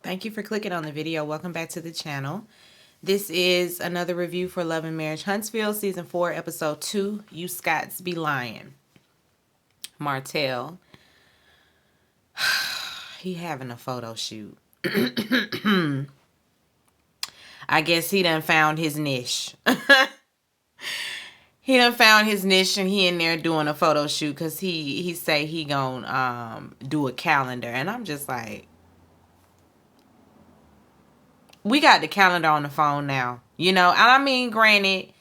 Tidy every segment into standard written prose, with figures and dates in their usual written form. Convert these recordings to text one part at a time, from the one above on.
Thank you for clicking on the video. Welcome back to the channel. This is another review for Love and Marriage Huntsville, Season 4, Episode 2, You Scots Be Lying. Martell, he having a photo shoot. I guess he done found his niche. He done found his niche and he in there doing a photo shoot because he say he gonna do a calendar. And I'm just like, we got the calendar on the phone now, and I mean, granted,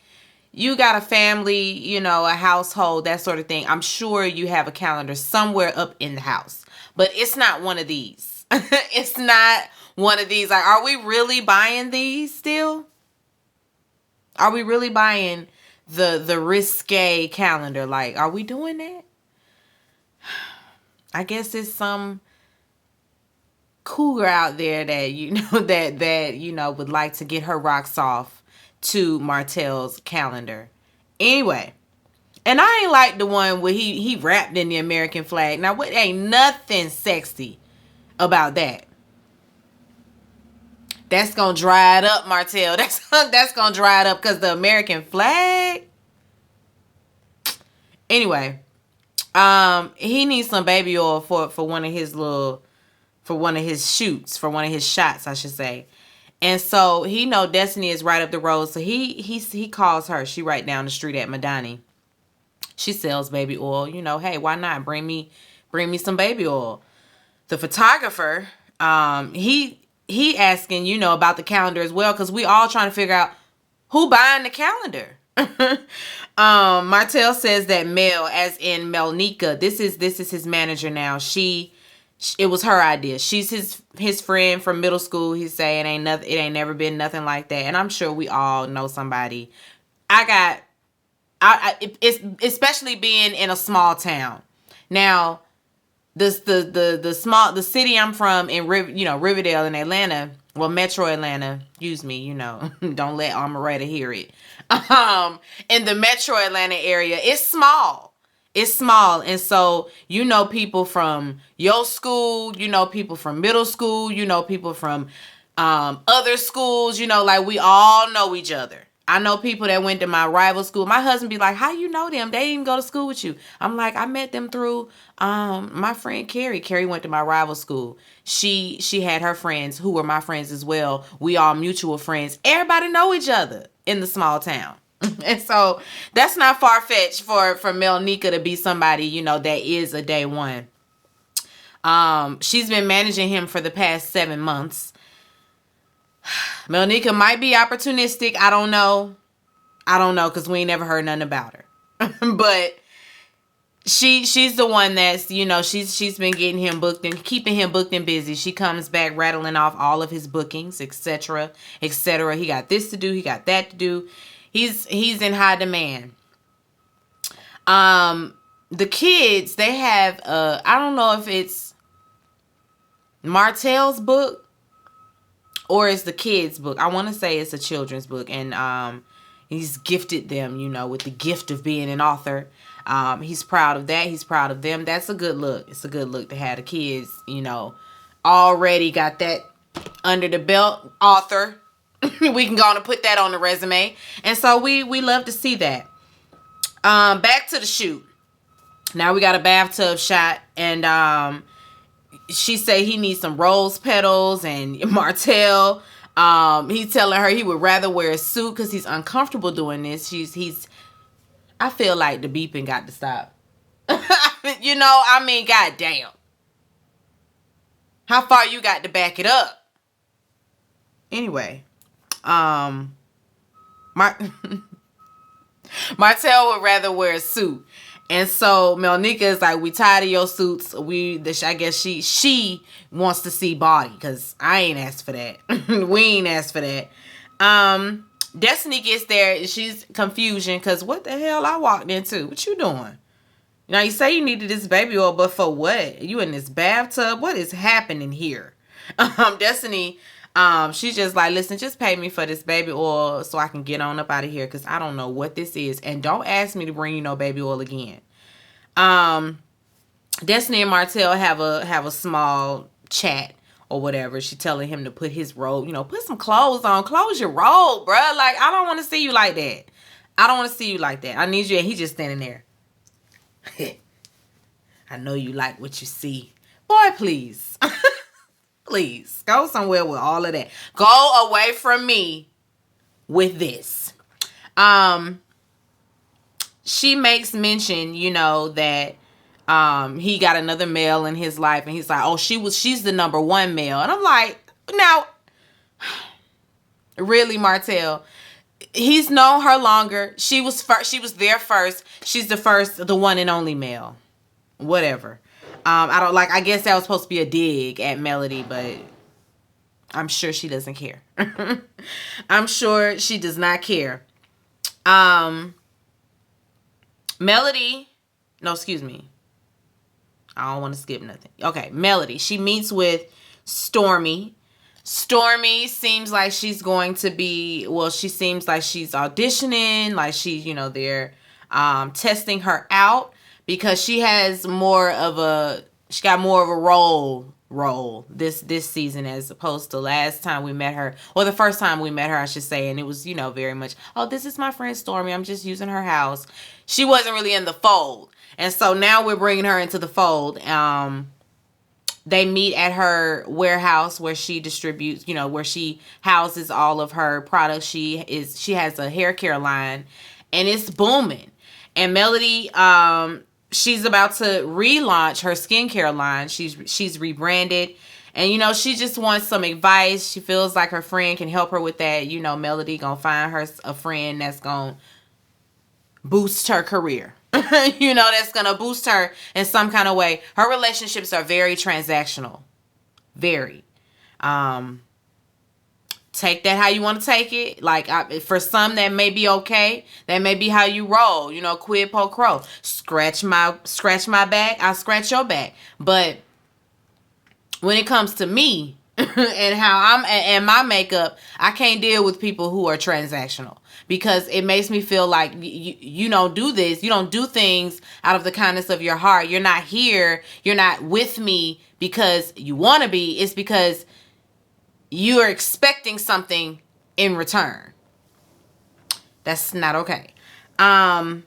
you got a family, a household, that sort of thing. I'm sure you have a calendar somewhere up in the house, but it's not one of these. It's not one of these. Like, are we really buying these still? Are we really buying the risque calendar? Like, are we doing that? I guess it's some cougar out there that that would like to get her rocks off to Martell's calendar. Anyway, and I ain't like the one where he wrapped in the American flag. Now, what ain't nothing sexy about that? That's gonna dry it up, Martell. That's gonna dry it up because the American flag. Anyway, he needs some baby oil for one of his shoots, for one of his shots, I should say. And so he know Destiny is right up the road. So he calls her. She right down the street at Madani. She sells baby oil. Hey, why not bring me some baby oil? The photographer, he asking, about the calendar as well, because we all trying to figure out who buying the calendar. Martell says that Mel, as in Melnika, this is his manager now. It was her idea. She's his friend from middle school. He's saying it ain't never been nothing like that. And I'm sure we all know somebody. It's especially being in a small town. Now, the city I'm from in Riverdale in Atlanta, well, Metro Atlanta, excuse me, don't let Amaretta hear it. In the Metro Atlanta area, it's small. It's small. And so, people from your school, people from middle school, people from other schools, like we all know each other. I know people that went to my rival school. My husband be like, how you know them? They didn't even go to school with you. I'm like, I met them through my friend Carrie. Carrie went to my rival school. She had her friends who were my friends as well. We all mutual friends. Everybody know each other in the small town. And so that's not far-fetched for Melnika to be somebody, that is a day one. She's been managing him for the past 7 months. Melnika might be opportunistic. I don't know because we ain't never heard nothing about her. But she's the one that's, she's been getting him booked and keeping him booked and busy. She comes back rattling off all of his bookings, etc., etc. He got this to do. He got that to do. He's in high demand. The kids, they have I don't know if it's Martell's book or it's the kids' book. I want to say it's a children's book, and he's gifted them, with the gift of being an author. He's proud of that. He's proud of them. That's a good look. It's a good look to have the kids, already got that under the belt. Author. We can go on and put that on the resume. And so we love to see that. Back to the shoot. Now we got a bathtub shot, and she say he needs some rose petals, and Martell, he's telling her he would rather wear a suit because he's uncomfortable doing this. I feel like the beeping got to stop. Goddamn. How far you got to back it up? Anyway. Martell would rather wear a suit. And so Melnika is like, we tired of your suits. I guess she wants to see body, because I ain't asked for that. We ain't asked for that. Destiny gets there. She's confusion because what the hell I walked into? What you doing? Now you say you needed this baby oil, but for what? You in this bathtub? What is happening here? Destiny, she's just like, listen, just pay me for this baby oil so I can get on up out of here, because I don't know what this is. And don't ask me to bring you no baby oil again. Destiny and Martell have a small chat or whatever. She telling him to put his robe, put some clothes on. Close your robe, bruh. Like, I don't want to see you like that. I don't want to see you like that. I need you. And he just standing there. I know you like what you see. Boy, please. Please. Go somewhere with all of that. Go away from me with this. She makes mention, that he got another male in his life, and he's like, oh, she's the number one male. And I'm like, now, really, Martell? He's known her longer. She was there first. She's the one and only male. Whatever. I guess that was supposed to be a dig at Melody, but I'm sure she doesn't care. I'm sure she does not care. Melody, no, excuse me. I don't want to skip nothing. Okay, Melody. She meets with Stormy. Stormy seems like she's going to be, she seems like she's auditioning, like she's, they're testing her out because she got more of a role this season as opposed to last time we met her, or the first time we met her, I should say, and it was, very much, oh, this is my friend Stormy, I'm just using her house. She wasn't really in the fold. And so now we're bringing her into the fold. They meet at her warehouse where she distributes, where she houses all of her products. She has a hair care line, and it's booming. And Melody, she's about to relaunch her skincare line. She's rebranded, and she just wants some advice. She feels like her friend can help her with that. Melody gonna find her a friend that's gonna boost her career. That's going to boost her in some kind of way. Her relationships are very transactional. Very. Take that how you want to take it. Like, for some, that may be okay. That may be how you roll. Quid pro quo. Scratch my back, I'll scratch your back. But when it comes to me and how and my makeup, I can't deal with people who are transactional. Because it makes me feel like you don't do this. You don't do things out of the kindness of your heart. You're not here. You're not with me because you want to be. It's because you are expecting something in return. That's not okay. But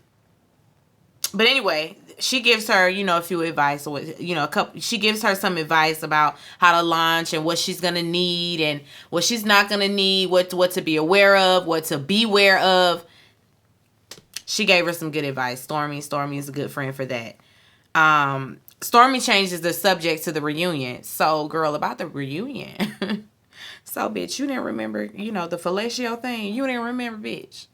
anyway, she gives her, a few advice, or she gives her some advice about how to launch and what she's gonna need and what she's not gonna need, what to be aware of, what to beware of. She gave her some good advice. Stormy is a good friend for that. Stormy changes the subject to the reunion. So, girl, about the reunion. So, bitch, you didn't remember, the fellatio thing. You didn't remember, bitch.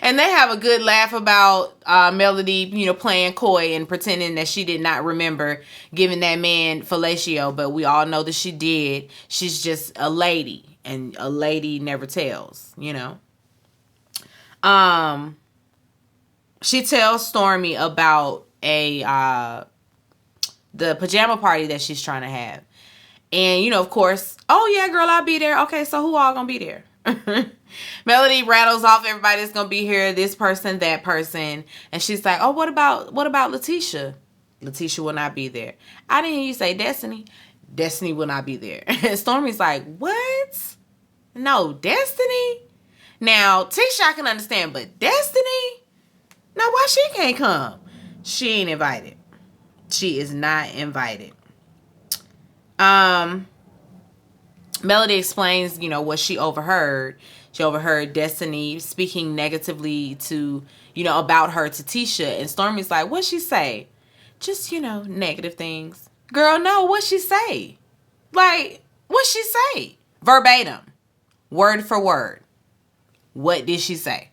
And they have a good laugh about Melody, playing coy and pretending that she did not remember giving that man fellatio, but we all know that she did. She's just a lady, and a lady never tells, She tells Stormy about the pajama party that she's trying to have. And, of course, oh, yeah, girl, I'll be there. Okay, so who all gonna be there? Melody rattles off everybody that's gonna be here, this person, that person, and she's like, oh, what about Letitia? Letitia will not be there. I didn't hear you say Destiny. Destiny will not be there. And Stormy's like, what? No, Destiny? Now, Tisha I can understand, but Destiny? Now, why she can't come? She ain't invited. She is not invited. Melody explains, what she overheard. She overheard Destiny speaking negatively to, about her to Tisha. And Stormy's like, what'd she say? Just, negative things. Girl, no, what'd she say? Like, what'd she say? Verbatim. Word for word. What did she say?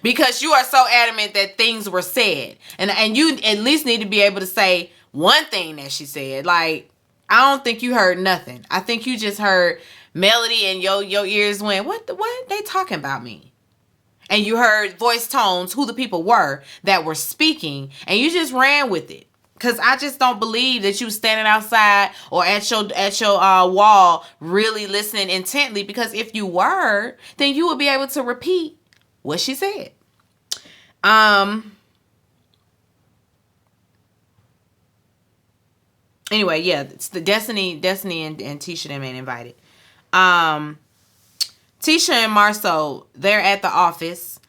Because you are so adamant that things were said. And you at least need to be able to say one thing that she said. Like, I don't think you heard nothing. I think you just heard Melody and your ears went, what they talking about me? And you heard voice tones, who the people were that were speaking, and you just ran with it. Cause I just don't believe that you standing outside or at your wall really listening intently. Because if you were, then you would be able to repeat what she said. Anyway, yeah, it's the Destiny and Tisha them ain't invited. Um, Tisha and Marceau, they're at the office.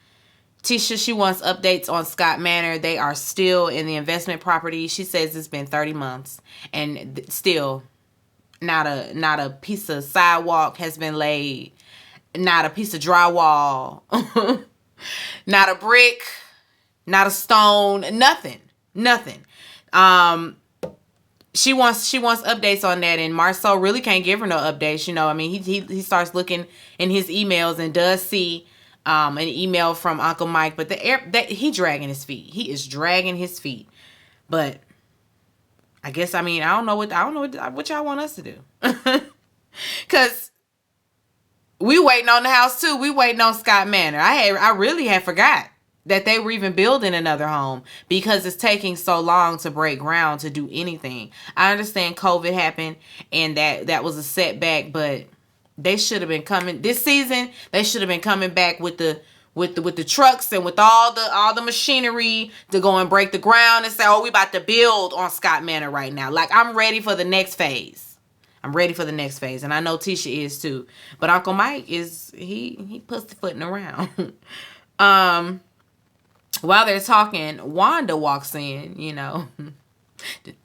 Tisha, she wants updates on Scott Manor. They are still in the investment property. She says it's been 30 months and still not a piece of sidewalk has been laid, not a piece of drywall, not a brick, not a stone, nothing. Um, she wants updates on that, and Marceau really can't give her no updates. You know, I mean, he starts looking in his emails and does see an email from Uncle Mike, but he dragging his feet. He is dragging his feet. But I guess, I mean, I don't know what y'all want us to do, cause we waiting on the house too. We waiting on Scott Manor. I really had forgot that they were even building another home because it's taking so long to break ground to do anything. I understand COVID happened and that was a setback, but they should have been coming this season. They should have been coming back with the trucks and with all the machinery to go and break the ground and say, "Oh, we about to build on Scott Manor right now." Like, I'm ready for the next phase. I'm ready for the next phase, and I know Tisha is too. But Uncle Mike is he pussyfooting around. While they're talking, Wanda walks in, you know.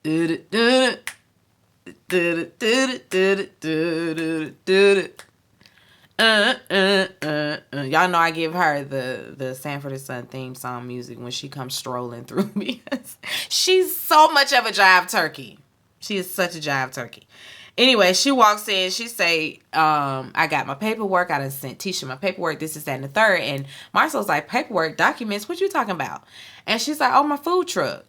Y'all know I give her the Sanford and Son theme song music when she comes strolling through because she's so much of a jive turkey. She is such a jive turkey. Anyway, she walks in. She say, I got my paperwork. I done sent Tisha my paperwork. This is that and the third. And Marcel's like, paperwork, documents, what you talking about? And she's like, oh, my food truck.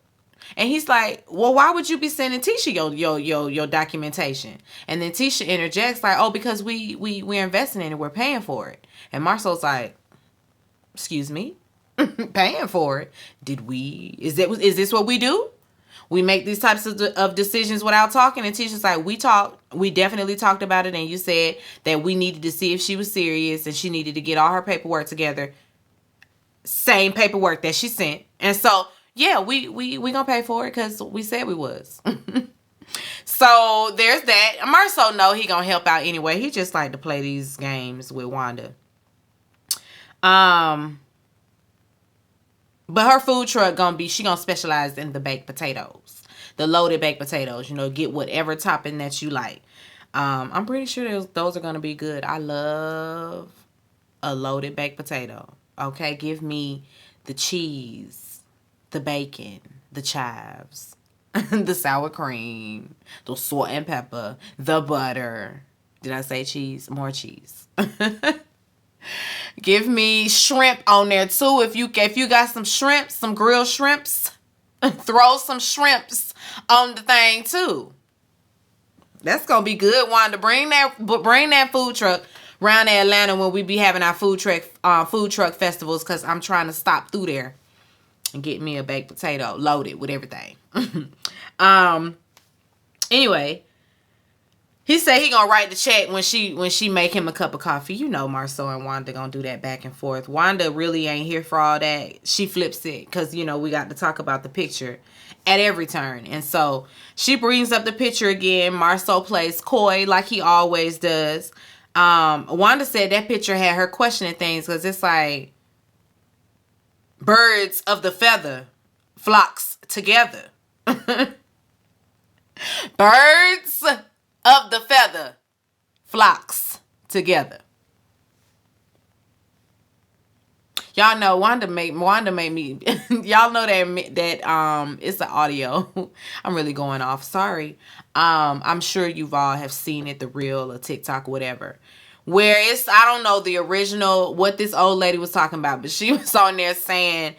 And he's like, well, why would you be sending Tisha your documentation? And then Tisha interjects like, oh, because we're investing in it. We're paying for it. And Marcel's like, excuse me? Paying for it? Is this what we do? We make these types of decisions without talking. And Tisha's like, we definitely talked about it. And you said that we needed to see if she was serious and she needed to get all her paperwork together. Same paperwork that she sent. And so, yeah, we gonna pay for it because we said we was. So there's that. Marceau know he gonna help out anyway. He just like to play these games with Wanda. But her food truck she gonna specialize in the baked potatoes, the loaded baked potatoes. You know, get whatever topping that you like. I'm pretty sure those are gonna be good. I love a loaded baked potato. Okay, give me the cheese, the bacon, the chives, the sour cream, the salt and pepper, the butter. Did I say cheese? More cheese. Give me shrimp on there too. If you got some shrimps, some grilled shrimps, throw some shrimps on the thing too. That's gonna be good. Wanda, bring that food truck around Atlanta when we be having our food truck festivals, because I'm trying to stop through there and get me a baked potato loaded with everything. Anyway, he said he gonna write the check when she make him a cup of coffee. You know Marceau and Wanda gonna do that back and forth. Wanda really ain't here for all that. She flips it because, you know, we got to talk about the picture at every turn. And so she brings up the picture again. Marceau plays coy like he always does. Wanda said that picture had her questioning things because it's like birds of the feather flocks together. Birds of the feather flocks together. Y'all know Wanda made me y'all know that it's an audio. I'm really going off. Sorry. I'm sure you've all have seen it, the reel or TikTok, whatever. Where it's, I don't know the original what this old lady was talking about, but she was on there saying,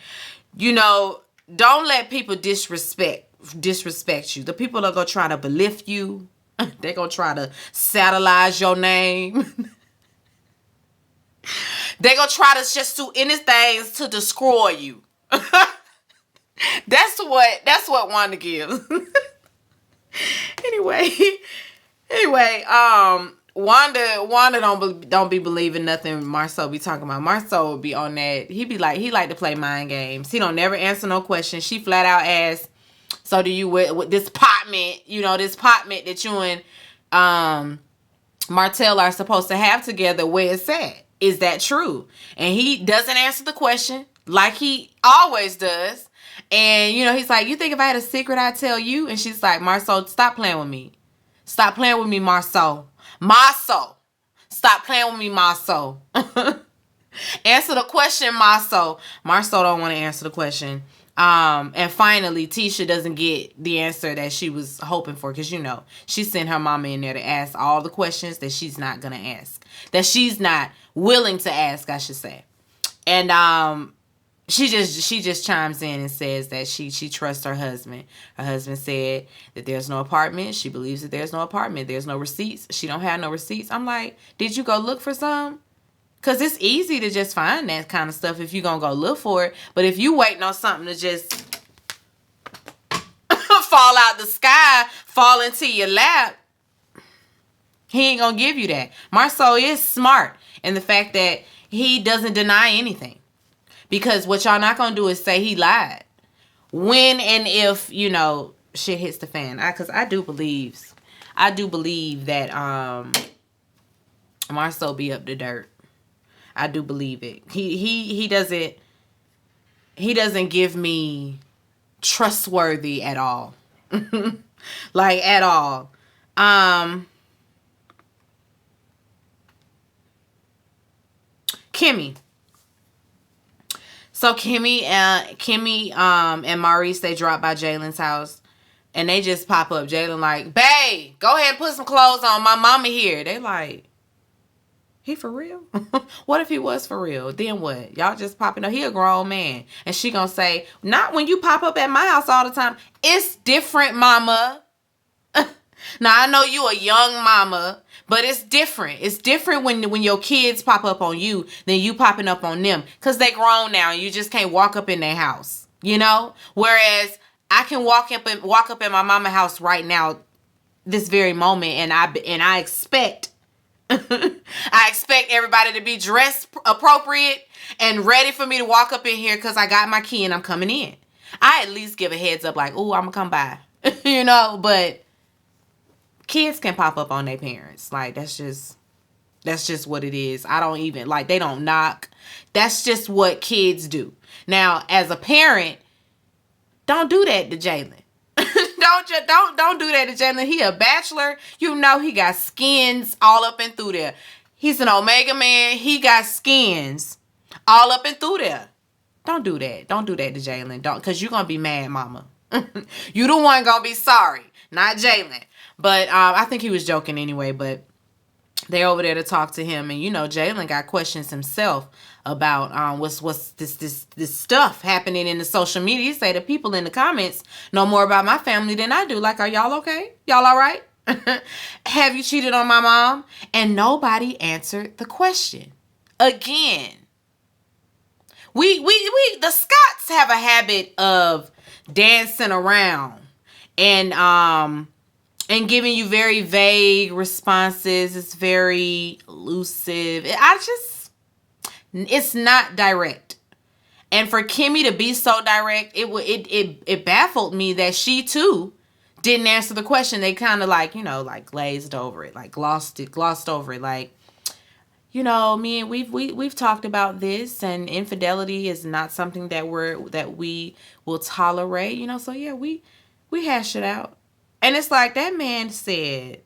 you know, don't let people disrespect you. The people that are gonna try to belift you. They're going to try to satellite your name. They're going to try to just do anything to destroy you. That's what Wanda gives. Anyway, Wanda don't be believing nothing Marceau be talking about. Marceau would be on that. He like to play mind games. He don't never answer no questions. She flat out asks, So do you with this apartment, this apartment that you and Martell are supposed to have together, where it's at? Is that true? And he doesn't answer the question like he always does. And, he's like, you think if I had a secret, I'd tell you? And she's like, Marceau, stop playing with me. Stop playing with me, Marceau. Marceau. Stop playing with me, Marceau. Answer the question, Marceau. Marceau don't want to answer the question. And finally, Tisha doesn't get the answer that she was hoping for, because she sent her mama in there to ask all the questions that she's not gonna ask, that she's not willing to ask, I should say. And she just chimes in and says that she trusts her husband. Her husband said that there's no apartment. She believes that there's no apartment. There's no receipts. She don't have no receipts. I'm like, did you go look for some? Because it's easy to just find that kind of stuff if you're going to go look for it. But if you waiting on something to just fall out the sky, fall into your lap, he ain't going to give you that. Marceau is smart in the fact that he doesn't deny anything. Because what y'all not going to do is say he lied. When and if, shit hits the fan. Because I do believe that Marceau be up to dirt. I do believe it. He doesn't give me trustworthy at all. Like, at all. Kimmy. So Kimmy and Maurice, they drop by Jalen's house and they just pop up. Jalen like, babe, go ahead and put some clothes on. My mama here. They like, he for real? What if he was for real? Then what? Y'all just popping up. He a grown man. And she gonna say, not when you pop up at my house all the time. It's different, mama. Now, I know you a young mama, but it's different. It's different when your kids pop up on you than you popping up on them. Because they grown now and you just can't walk up in their house. Whereas I can walk up in my mama house right now, this very moment, and I expect I expect everybody to be dressed appropriate and ready for me to walk up in here because I got my key and I'm coming in. I at least give a heads up like, oh, I'm going to come by. But kids can pop up on their parents. Like, that's just what it is. I don't even, like, they don't knock. That's just what kids do. Now, as a parent, don't do that to Jalen. Don't do that to Jalen. He a bachelor. He got skins all up and through there. He's an Omega man. He got skins all up and through there. Don't do that. Don't do that to Jalen. Don't, because you're going to be mad, mama. You the one going to be sorry, not Jalen. But I think he was joking anyway, but they over there to talk to him. And, Jalen got questions himself about what's this stuff happening in the social media. He say the people in the comments know more about my family than I do. Like, are y'all okay? Y'all all right? Have you cheated on my mom? And nobody answered the question. Again, we the Scotts have a habit of dancing around and giving you very vague responses. It's very elusive. It's not direct. And for Kimmy to be so direct, it baffled me that she too didn't answer the question. They kind of like glazed over it, like glossed over it, like, me and we've talked about this, and infidelity is not something that we will tolerate, so yeah, we hash it out. And it's like, that man said,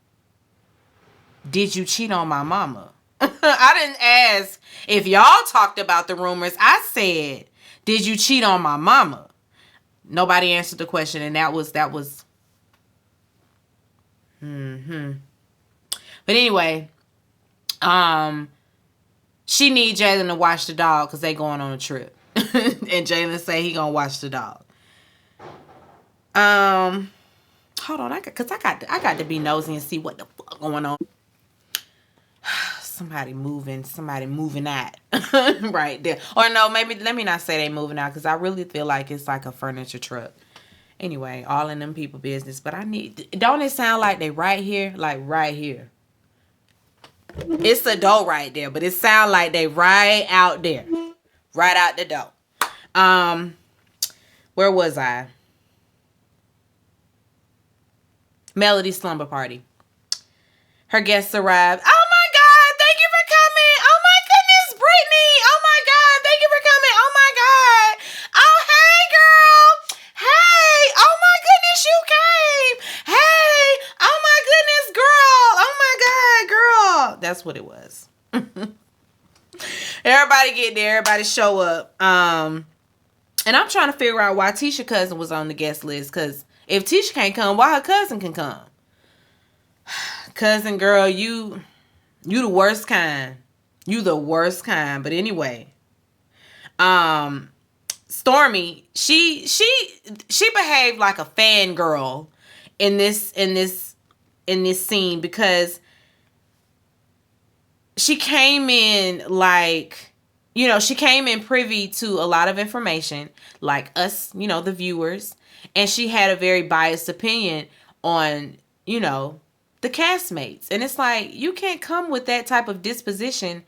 did you cheat on my mama? I didn't ask if y'all talked about the rumors. I said, did you cheat on my mama? Nobody answered the question, and that was But anyway, she need Jalen to watch the dog because they going on a trip. And Jalen say he gonna watch the dog. Hold on, I got to be nosy and see what the fuck going on. Somebody moving out right there. Or no, maybe let me not say they moving out, because I really feel like it's like a furniture truck. Anyway, all in them people business. But don't it sound like they right here? Like right here. It's a door right there, but it sound like they right out there. Right out the door. Where was I? Melody Slumber Party. Her guests arrived. Oh my God, thank you for coming. Oh my goodness, Brittany. Oh my God, thank you for coming. Oh my God. Oh, hey, girl. Hey, oh my goodness, you came. Hey, oh my goodness, girl. Oh my God, girl. That's what it was. Everybody get there. Everybody show up. And I'm trying to figure out why Tisha's cousin was on the guest list. Because if Tisha can't come, why her cousin can come? Cousin girl, you the worst kind. You the worst kind. But anyway, Stormy, she behaved like a fangirl in this scene, because she came in like, she came in privy to a lot of information, like us, the viewers, and she had a very biased opinion on, the castmates. And it's like, you can't come with that type of disposition.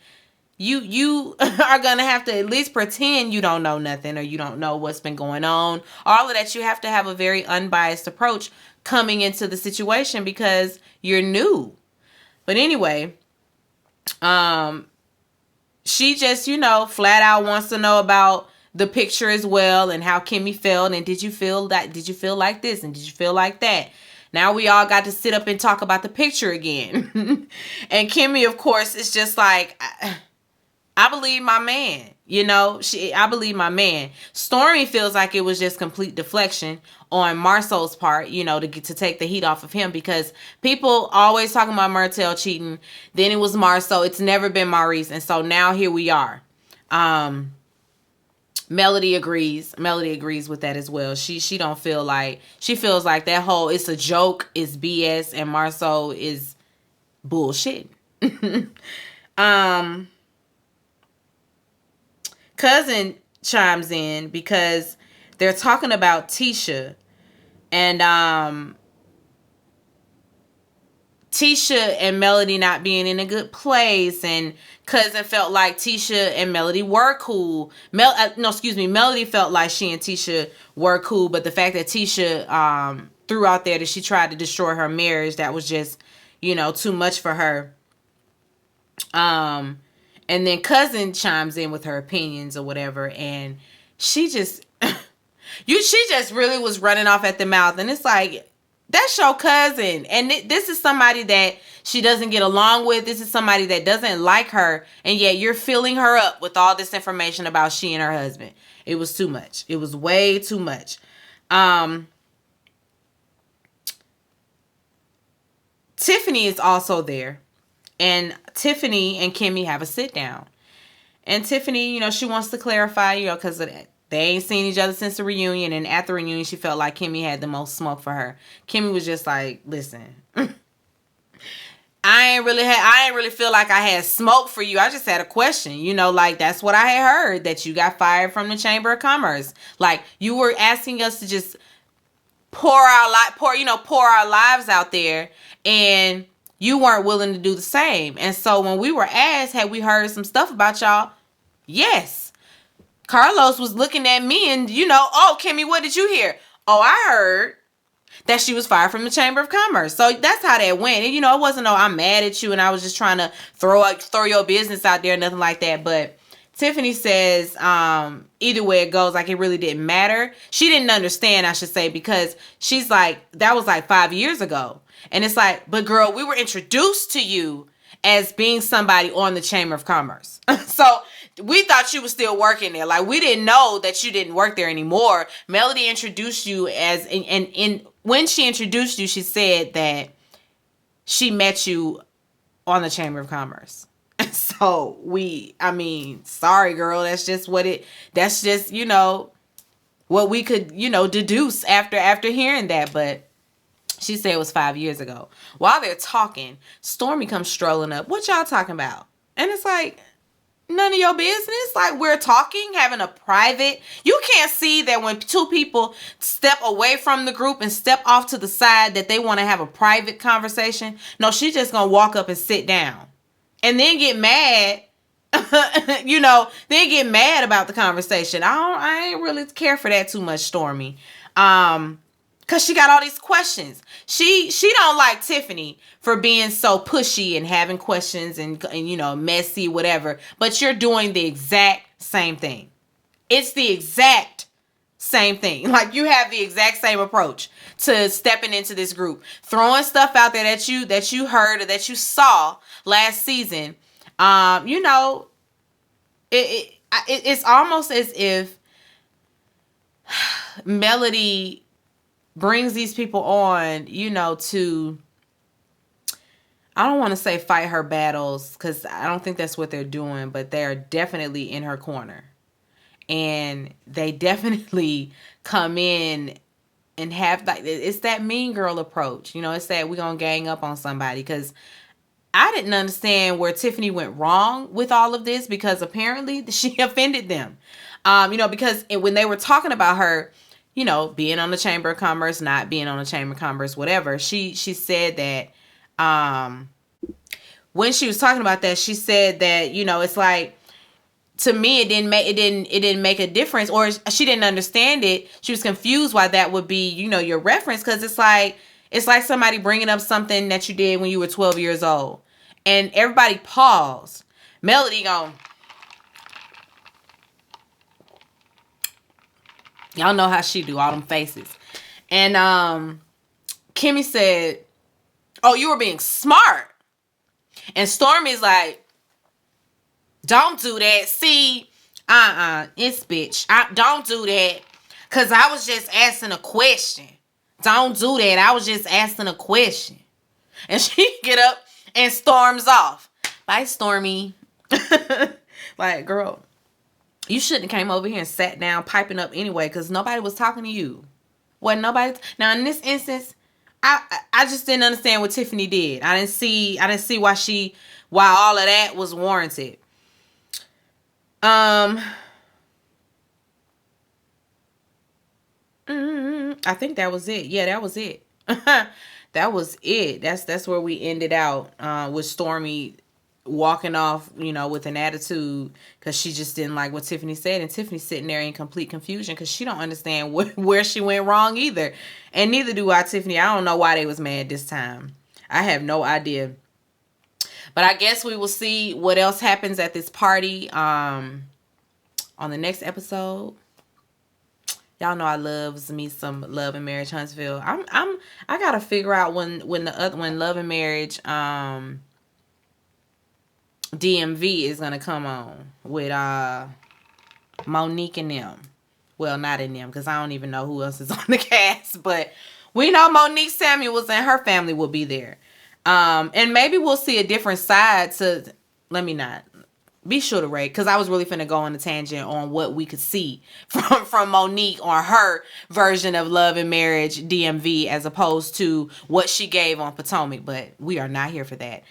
You are gonna have to at least pretend you don't know nothing, or you don't know what's been going on. All of that, you have to have a very unbiased approach coming into the situation, because you're new. But anyway, she just, flat out wants to know about the picture as well, and how Kimmy felt, and did you feel like this, and did you feel like that? Now we all got to sit up and talk about the picture again. And Kimmy, of course, is just like, I believe my man. I believe my man. Stormy feels like it was just complete deflection on Marcel's part, to take the heat off of him, because people always talking about Martell cheating. Then it was Marcel. It's never been Maurice. And so now here we are. Melody agrees. Melody agrees with that as well. She feels like that whole it's a joke, is BS, and Marceau is bullshit. Cousin chimes in because they're talking about Tisha, and Tisha and Melody not being in a good place, and cousin felt like Tisha and Melody were cool. Melody felt like she and Tisha were cool, but the fact that Tisha threw out there that she tried to destroy her marriage, that was just, too much for her. And then cousin chimes in with her opinions or whatever, and she just she just really was running off at the mouth, and it's like, that's your cousin, and this is somebody that she doesn't get along with. This is somebody that doesn't like her, and yet you're filling her up with all this information about she and her husband. It was too much. It was way too much. Tiffany is also there, and Tiffany and Kimmy have a sit down, and Tiffany, she wants to clarify, because of that. They ain't seen each other since the reunion, and at the reunion, she felt like Kimmy had the most smoke for her. Kimmy was just like, listen, I ain't really feel like I had smoke for you. I just had a question, like that's what I had heard, that you got fired from the Chamber of Commerce. Like, you were asking us to just pour our lives out there, and you weren't willing to do the same. And so when we were asked, had we heard some stuff about y'all? Yes. Carlos was looking at me and, oh, Kimmy, what did you hear? Oh, I heard that she was fired from the Chamber of Commerce. So that's how that went. And, it wasn't, I'm mad at you and I was just trying to throw your business out there, nothing like that. But Tiffany says, either way it goes, like, it really didn't matter. She didn't understand, I should say, because she's like, that was like 5 years ago. And it's like, but girl, we were introduced to you as being somebody on the Chamber of Commerce. So we thought you was still working there. Like, we didn't know that you didn't work there anymore. Melody introduced you as, and when she introduced you, she said that she met you on the Chamber of Commerce. So sorry, girl. That's just what we could, deduce after hearing that. But she said it was 5 years ago. While they're talking, Stormy comes strolling up. What y'all talking about? And it's like, none of your business. Like, we're talking, having a private. You can't see that when two people step away from the group and step off to the side that they want to have a private conversation. No, she's just going to walk up and sit down and then get mad. Then get mad about the conversation. I ain't really care for that too much, Stormy. Because Cause she got all these questions. She don't like Tiffany for being so pushy and having questions and you know, messy, whatever. But you're doing the exact same thing. It's the exact same thing. Like, you have the exact same approach to stepping into this group, throwing stuff out there that you heard or that you saw last season. You know, it's almost as if Melody brings these people on, you know, to, I don't want to say fight her battles, because I don't think that's what they're doing, but they're definitely in her corner. And they definitely come in and have, like, it's that mean girl approach. You know, it's that we're going to gang up on somebody. Because I didn't understand where Tiffany went wrong with all of this, because apparently she offended them. You know, because when they were talking about her, you know, being on the Chamber of Commerce, not being on the Chamber of Commerce, whatever, she said that, when she was talking about that, she said that, you know, it's like, to me, it didn't make a difference, or she didn't understand it. She was confused why that would be, you know, your reference, because it's like somebody bringing up something that you did when you were 12 years old, and everybody paused. Melody gone. Y'all know how she do, all them faces. And Kimmy said, "Oh, you were being smart." And Stormy's like, "Don't do that. See, it's bitch. Don't do that. Because I was just asking a question. Don't do that. I was just asking a question." And she get up and storms off. Bye, Stormy. Like, girl, you shouldn't have came over here and sat down piping up anyway, because nobody was talking to you. Wasn't nobody. Now, in this instance, I just didn't understand what Tiffany did. I didn't see why all of that was warranted. I think that was it. Yeah, that was it. That was it. That's where we ended out, with Stormy walking off, you know, with an attitude, because she just didn't like what Tiffany said, and Tiffany's sitting there in complete confusion because she don't understand where she went wrong either, and neither do I, Tiffany. I don't know why they was mad this time. I have no idea. But I guess we will see what else happens at this party on the next episode. Y'all know I loves me some Love and Marriage Huntsville. I gotta figure out when Love and Marriage DMV is gonna come on with Monique and them. Well, not in them, because I don't even know who else is on the cast, but we know Monique Samuels and her family will be there. And maybe we'll see a different side to, let me not. Be sure to rate, because I was really finna go on a tangent on what we could see from Monique on her version of Love and Marriage DMV, as opposed to what she gave on Potomac, but we are not here for that.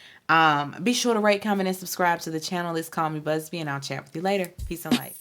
Be sure to rate, comment, and subscribe to the channel. It's Call Me Busby, and I'll chat with you later. Peace and light.